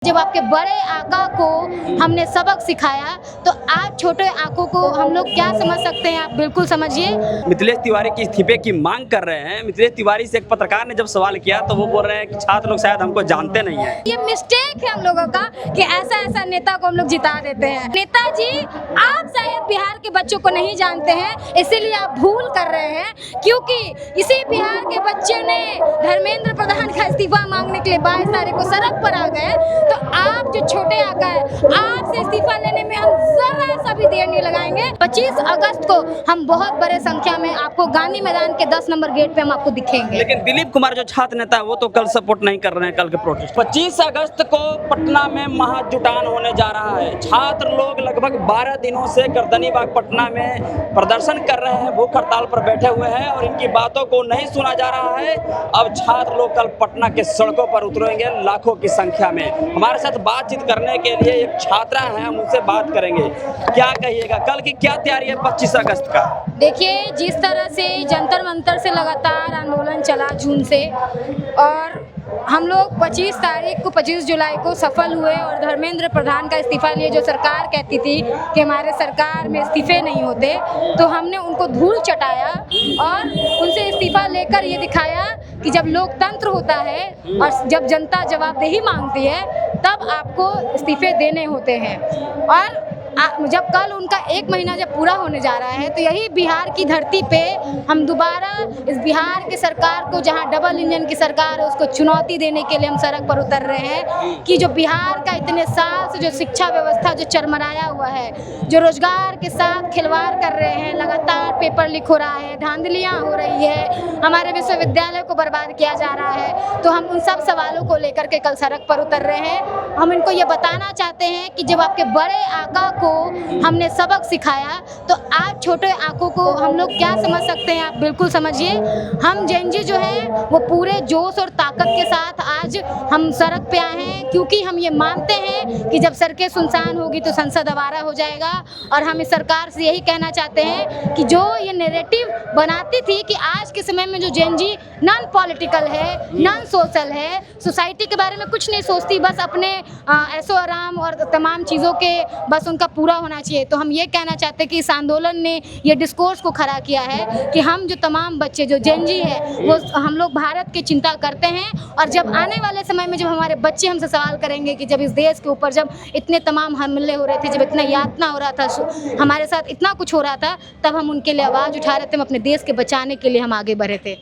जब आपके बड़े आका को हमने सबक सिखाया तो आज छोटे आकों को हम लोग क्या समझ सकते हैं, आप बिल्कुल समझिए। मिथिलेश तिवारी के इस्तीफे की मांग कर रहे हैं। मिथिलेश तिवारी से एक पत्रकार ने जब सवाल किया तो वो बोल रहे हैं कि छात्र लोग शायद हमको जानते नहीं हैं। ये मिस्टेक है हम लोगों का कि ऐसा नेता को हम लोग जिता देते हैं। नेताजी, आप शायद बिहार के बच्चों को नहीं जानते हैं, इसीलिए आप भूल कर रहे हैं, क्योंकि इसी बिहार के बच्चे ने धर्मेंद्र प्रधान का इस्तीफा मांगने के लिए 22 तारीख को सड़क पर आ गए। तो आप जो छोटे आका है, आपसे इस्तीफा लेने में हम जरा सा भी देर नहीं लगाएंगे। 25 अगस्त को हम बहुत बड़े संख्या में आपको गांधी मैदान के 10 नंबर गेट पे हम आपको दिखेंगे। लेकिन दिलीप कुमार जो छात्र नेता है वो तो कल सपोर्ट नहीं कर रहे हैं, कल के प्रोटेस्ट। 25 अगस्त को पटना में महाजुटान होने जा रहा है। छात्र लोग लगभग 12 दिनों से गर्दनीबाग पटना में प्रदर्शन कर रहे हैं, भूख हड़ताल पर बैठे हुए हैं और इनकी बातों को नहीं सुना जा रहा है। अब छात्र लोग कल पटना के सड़कों पर उतरेंगे लाखों की संख्या में। हमारे साथ बातचीत करने के लिए एक छात्रा है, हम उनसे बात करेंगे। क्या कहिएगा, कल की क्या तैयारी है 25 अगस्त का? देखिए, जिस तरह से जंतर मंतर से लगातार आंदोलन चला जून से, और हम लोग 25 तारीख को 25 जुलाई को सफल हुए और धर्मेंद्र प्रधान का इस्तीफा लिए। जो सरकार कहती थी कि हमारे सरकार में इस्तीफे नहीं होते, तो हमने उनको धूल चटाया और उनसे इस्तीफा लेकर ये दिखाया कि जब लोकतंत्र होता है और जब जनता जवाबदेही मांगती है तब आपको इस्तीफे देने होते हैं। और जब कल उनका 1 महीना जब पूरा होने जा रहा है तो यही बिहार की धरती पे हम दोबारा इस बिहार की सरकार को, जहां डबल इंजन की सरकार है, उसको चुनौती देने के लिए हम सड़क पर उतर रहे हैं कि जो बिहार का इतने साल से जो शिक्षा व्यवस्था जो चरमराया हुआ है, जो रोजगार के साथ खिलवाड़ कर रहे हैं, लगातार पेपर लीक हो रहा है, धांधलियाँ हो रही है, हमारे विश्वविद्यालय को बर्बाद किया जा रहा है, तो हम उन सब सवालों को लेकर के कल सड़क पर उतर रहे हैं। हम इनको ये बताना चाहते हैं कि जब आपके बड़े आका को हमने सबक सिखाया तो आज छोटे आंखों को हम लोग क्या समझ सकते हैं, आप बिल्कुल समझिए। हम जेनजी जो है वो पूरे जोश और ताकत के साथ आज हम सड़क पे आए हैं, क्योंकि हम ये मानते हैं कि जब सड़कें सुनसान होगी तो संसद आवारा हो जाएगा। और हम इस सरकार से यही कहना चाहते हैं कि जो ये नैरेटिव बनाती थी कि आज के समय में जो जेनजी नॉन पॉलिटिकल है, नॉन सोशल है, सोसाइटी के बारे में कुछ नहीं सोचती, बस अपने ऐशो आराम और तमाम चीज़ों के बस उनका पूरा होना चाहिए। तो हम ये कहना चाहते हैं कि इस आंदोलन ने ये डिस्कोर्स को खड़ा किया है कि हम जो तमाम बच्चे जो जेनजी है वो हम लोग भारत की चिंता करते हैं। और जब आने वाले समय में जब हमारे बच्चे हमसे सवाल करेंगे कि जब इस देश के ऊपर जब इतने तमाम हमले हो रहे थे, जब इतना यातना हो रहा था, हमारे साथ इतना कुछ हो रहा था, तब हम उनके लिए आवाज़ उठा रहे थे, हम अपने देश के बचाने के लिए हम आगे बढ़े थे।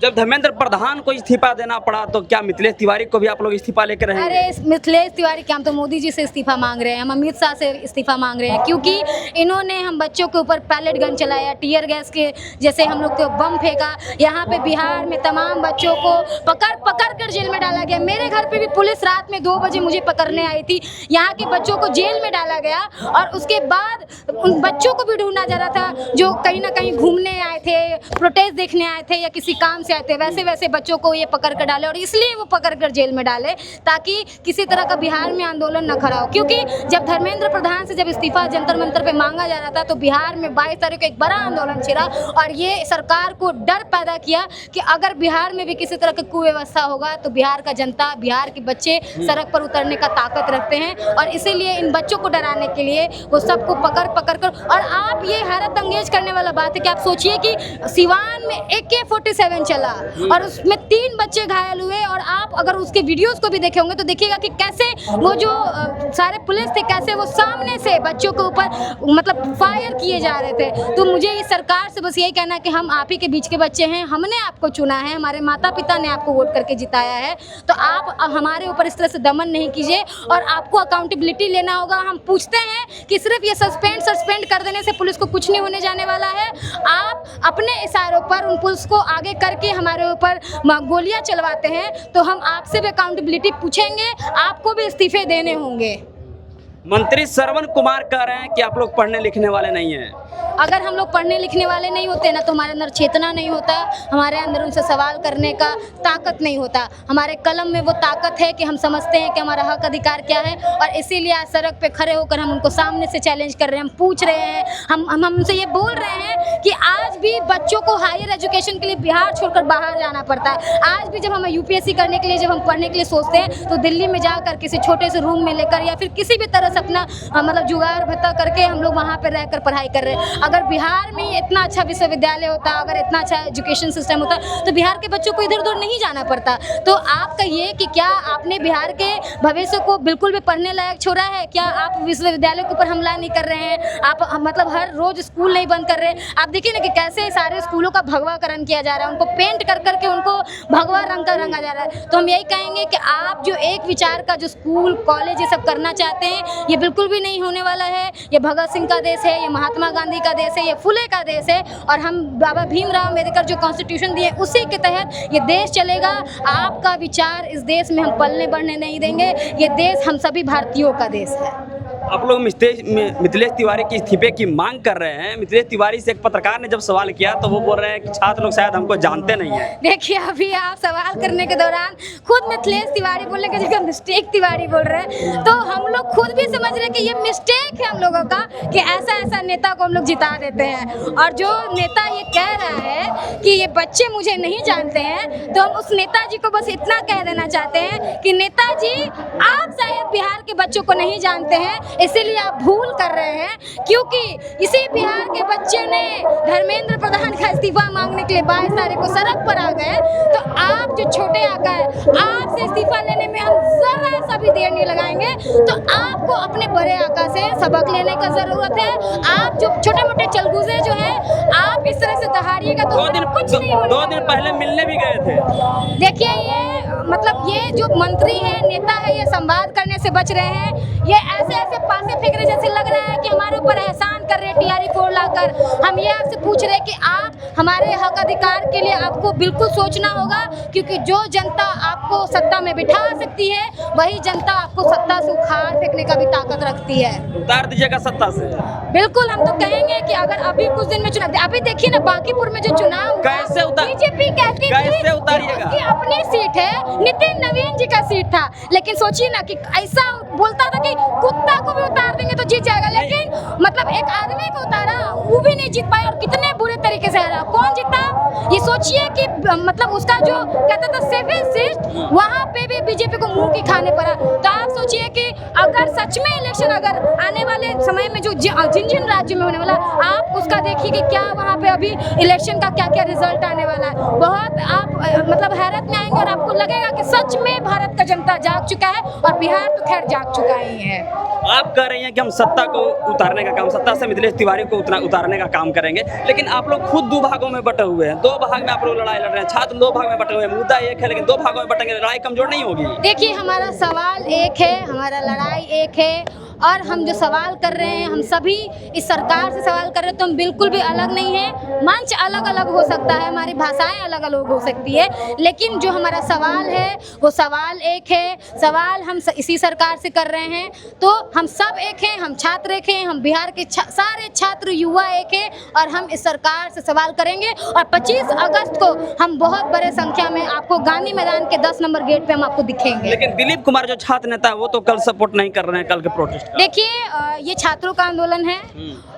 जब धर्मेंद्र प्रधान को इस्तीफा देना पड़ा तो क्या मिथिलेश तिवारी को भी आप लोग इस्तीफा लेकर रहेंगे? अरे मिथिलेश तिवारी क्या, हम तो मोदी जी से इस्तीफा मांग रहे हैं, हम अमित शाह से इस्तीफा मांग रहे हैं, क्योंकि इन्होंने हम बच्चों के ऊपर पैलेट गन चलाया, टीयर गैस के जैसे हम लोग को बम फेंका। यहाँ पे बिहार में तमाम बच्चों को पकड़ कर जेल में डाला गया। मेरे घर पे भी पुलिस रात में 2 बजे मुझे पकड़ने आई थी। यहाँ के बच्चों को जेल में डाला गया और उसके बाद उन बच्चों को भी ढूंढा जा रहा था जो कहीं ना कहीं घूमने आए थे, प्रोटेस्ट देखने आए थे या किसी काम से आए थे। वैसे बच्चों को ये पकड़ कर डाले और इसलिए वो पकड़ कर जेल में डाले ताकि किसी तरह का बिहार में आंदोलन न खड़ा हो। क्योंकि जब धर्मेंद्र प्रधान से जब इस्तीफा जंतर मंतर पे मांगा जा रहा था तो बिहार में 22 तारीख को एक बड़ा आंदोलन छिड़ा और ये सरकार को डर पैदा किया कि अगर बिहार में भी किसी तरह की कुव्यवस्था होगा तो बिहार का जनता, बिहार के बच्चे सड़क पर उतरने का ताकत रखते हैं। और इसीलिए इन बच्चों को डराने के लिए वो सबको पकड़ कर, और आप ये हैरत अंगेज करने वाला बात है कि आप सोचिए कि सिवान में AK-47 चला और उसमें 3 बच्चे घायल हुए। और आप अगर उसके वीडियोस को भी देखे होंगे तो देखिएगा कि कैसे वो जो सारे पुलिस थे, कैसे वो सामने से बच्चों के ऊपर मतलब फायर किए जा रहे थे। तो मुझे इस सरकार से बस यही कहना है कि हम आप ही के बीच के बच्चे हैं, हमने आपको चुना है, हमारे माता पिता ने आपको वोट करके जिताया है, तो आप हमारे ऊपर इस तरह से दमन नहीं कीजिए और आपको अकाउंटेबिलिटी लेना होगा। हम पूछते हैं कि सिर्फ ये सस्पेंड कर देने से पुलिस को कुछ नहीं होने जाने वाला है। आप अपने इशारों पर उन पुलिस को आगे करके हमारे ऊपर गोलियां चलवाते हैं तो हम आपसे भी अकाउंटेबिलिटी पूछेंगे, आपको भी इस्तीफे देने होंगे। मंत्री श्रवण कुमार कह रहे हैं कि आप लोग पढ़ने लिखने वाले नहीं हैं। अगर हम लोग पढ़ने लिखने वाले नहीं होते ना तो हमारे अंदर चेतना नहीं होता, हमारे अंदर उनसे सवाल करने का ताकत नहीं होता। हमारे कलम में वो ताकत है कि हम समझते हैं कि हमारा हक अधिकार क्या है, और इसीलिए आज सड़क पे खड़े होकर हम उनको सामने से चैलेंज कर रहे हैं, हम पूछ रहे हैं, हम उनसे ये बोल रहे हैं कि आज भी बच्चों को हायर एजुकेशन के लिए बिहार छोड़कर बाहर जाना पड़ता है। आज भी जब हम यूपीएससी करने के लिए, जब हम पढ़ने के लिए सोचते हैं तो दिल्ली में जाकर किसी छोटे से रूम में लेकर या फिर किसी भी तरह से अपना मतलब जुगाड़ भत्ता करके हम लोग वहाँ पर रहकर पढ़ाई कर रहे हैं। अगर बिहार में इतना अच्छा विश्वविद्यालय होता, अगर इतना अच्छा एजुकेशन सिस्टम होता तो बिहार के बच्चों को इधर उधर नहीं जाना पड़ता। तो आप कहिए कि क्या आपने बिहार के भविष्य को बिल्कुल भी पढ़ने लायक छोड़ा है? क्या आप विश्वविद्यालय के ऊपर हमला नहीं कर रहे हैं? आप मतलब हर रोज स्कूल नहीं बंद कर रहे हैं? आप देखिए ना कि कैसे सारे स्कूलों का भगवाकरण किया जा रहा है, उनको पेंट कर करके उनको भगवा रंग का रंगा जा रहा है। तो हम यही कहेंगे कि आप जो एक विचार का जो स्कूल कॉलेज ये सब करना चाहते हैं, ये बिल्कुल भी नहीं होने वाला है। ये भगत सिंह का देश है, ये महात्मा गांधी का देश है, ये फुले का देश है, और हम बाबा भीमराव अम्बेडकर जो कॉन्स्टिट्यूशन दिए उसी के तहत ये देश चलेगा। आपका विचार इस देश में हम पलने बढ़ने नहीं देंगे। ये देश हम सभी भारतीयों का देश है। आप लोग मिथिलेश तिवारी के इस्तीफे की मांग कर रहे हैं। मिथिलेश तिवारी से एक पत्रकार ने जब सवाल किया तो वो बोल रहे हैं कि छात्र लोग शायद हमको जानते नहीं हैं। देखिए, अभी आप सवाल करने के दौरान खुद मिथिलेश तिवारी बोलने की जगह मिस्टेक तिवारी बोल रहे हैं, तो हम लोग खुद भी समझ रहे हैं कि ये मिस्टेक है हम लोगों का कि ऐसा नेता को हम लोग जिता देते हैं। और जो नेता ये कह रहा है कि ये बच्चे मुझे नहीं जानते हैं, तो हम उस नेताजी को बस इतना कह देना चाहते हैं कि नेताजी, आप शायद बिहार के बच्चों को नहीं जानते हैं, इसीलिए आप भूल कर रहे हैं, क्योंकि इसी बिहार के बच्चे ने धर्मेंद्र प्रधान का इस्तीफा मांगने के लिए 22 तारीख को सड़क पर आ गए। तो आप जो छोटे आका है, आपसे इस्तीफा लेने में हम जरा सा भी देर नहीं लगाएंगे। तो आपको अपने बड़े आका से सबक लेने का जरूरत है। आप जो छोटे मोटे चलगुजे जो है, आप इस तरह से दहाड़िएगा तो कुछ नहीं होगा। 2 दिन पहले मिलने भी गए थे। देखिए, ये मतलब ये जो मंत्री है, नेता है, ये संवाद करने से बच रहे हैं। ये ऐसे पासे फेंक रहे, जैसे लग रहा है कि हमारे ऊपर एहसान कर रहे हैं टीआरई 4 लाकर। हम ये आपसे पूछ रहे हैं कि आप हमारे हक अधिकार के लिए आपको बिल्कुल सोचना होगा, क्योंकि जो जनता आपको सत्ता में बिठा सकती है, वही जनता आपको सत्ता से उखाड़ फेंकने का भी ताकत रखती है। उतार दीजिएगा सत्ता से। बिल्कुल, हम तो कहेंगे कि अगर अभी कुछ दिन में चुनाव, अभी देखिए ना बांकीपुर में जो चुनाव कैसे बीजेपी कहती कैसे उतारिएगा? उसकी अपनी सीट है, नितिन नवीन जी का सीट था, लेकिन सोचिए ना कि ऐसा बोलता था कि कुत्ता को भी उतार देंगे तो जीत जाएगा, लेकिन मतलब एक आदमी को उतारा, वो भी नहीं जीत पाया, और कितने बुरे तरीके से हारा। कौन जीता? ये सोचिए कि मतलब उसका जो कहता था 7 सीट, वहाँ पे भी बीजेपी को मुंह की खाने पड़ा। तो आप सोचिए कि अगर सच में इलेक्शन अगर आने वाले समय में जो जिन राज्यों में होने वाला, आप उसका देखिए कि क्या वहाँ पे अभी इलेक्शन का क्या क्या रिजल्ट आने वाला है। बहुत आप मतलब हैरत में आएंगे और आपको लगेगा कि सच में भारत का जनता जाग चुका है, और बिहार तो खैर जाग चुका ही है। आप कह रही हैं कि हम सत्ता को उतारने का काम, सत्ता से मिथिलेश तिवारी को उतारने का काम करेंगे, लेकिन आप लोग खुद 2 भागों में बटे हुए हैं। 2 भाग में आप लोग लड़ाई लड़ रहे हैं। छात्र 2 भाग में बटे हुए हैं। मुद्दा एक है, लेकिन 2 भागों में बटेंगे, लड़ाई कमजोर नहीं होगी। देखिए, हमारा सवाल एक है, हमारा लड़ाई एक है, और हम जो सवाल कर रहे हैं, हम सभी इस सरकार से सवाल कर रहे हैं, तो हम बिल्कुल भी अलग नहीं है। मंच अलग अलग हो सकता है, हमारी भाषाएं अलग अलग हो सकती है, लेकिन जो हमारा सवाल है वो सवाल एक है। सवाल हम इसी सरकार से कर रहे हैं, तो हम सब एक हैं, हम छात्र एक हैं, हम बिहार के सारे छात्र युवा एक हैं, और हम इस सरकार से सवाल करेंगे। और 25 अगस्त को हम बहुत बड़े संख्या में आपको गांधी मैदान के 10 नंबर गेट पे हम आपको दिखेंगे। लेकिन दिलीप कुमार जो छात्र नेता है, वो तो कल सपोर्ट नहीं कर रहे हैं, कल के प्रोटेस्ट। देखिए, ये छात्रों का आंदोलन है,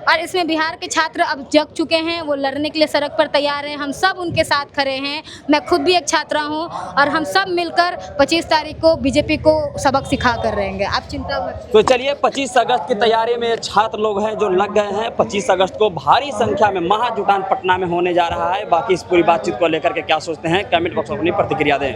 और इसमें बिहार के छात्र अब जग चुके हैं, वो लड़ने के लिए सड़क पर तैयार हैं। हम सब उनके साथ खड़े हैं। मैं खुद भी एक छात्रा हूं, और हम सब मिलकर 25 तारीख को बीजेपी को सबक सिखा कर रहेंगे। आप चिंता मत। तो चलिए, 25 अगस्त की तैयारी में छात्र लोग हैं जो लग गए हैं। 25 अगस्त को भारी संख्या में महाजुटान पटना में होने जा रहा है। बाकी इस पूरी बातचीत को लेकर के क्या सोचते हैं, कमेंट बॉक्स में अपनी प्रतिक्रिया दें।